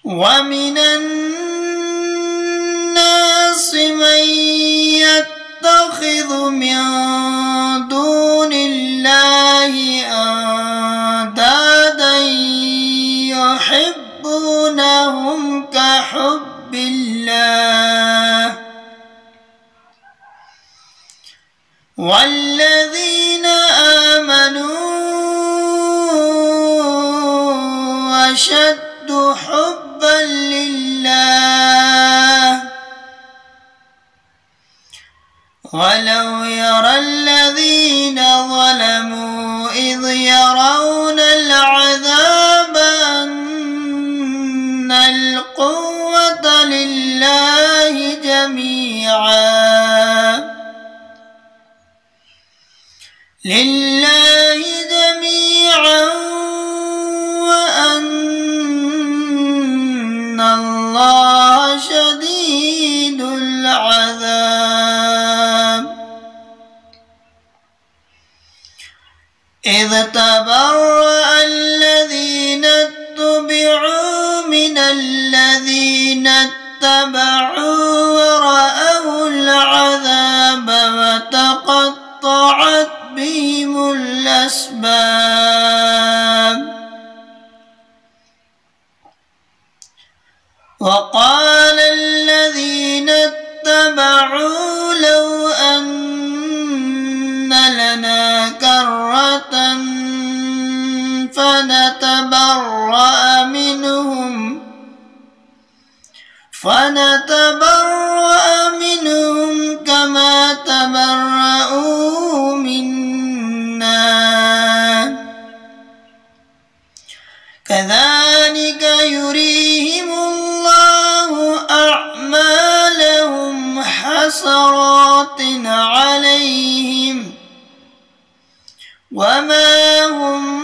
ومن الناس من يتخذ من دون الله أندادا يحبونهم كحب الله والذين آمنوا أشد حبا لله ولو يرى الذين ظلموا إذ يرون العذاب أن القوة لله جميعا وأن الله شديد العذاب إذ تبرأ الذين اتبعوا من الذين اتبعوا ورأوا العذاب وتقطعت بهم الأسباب وقال الذين اتبعوا لو أن لنا كرة فنتبرأ منهم كما تبرأوا منا كذلك يريهم الله أعمالهم حسرات عليهم وما هم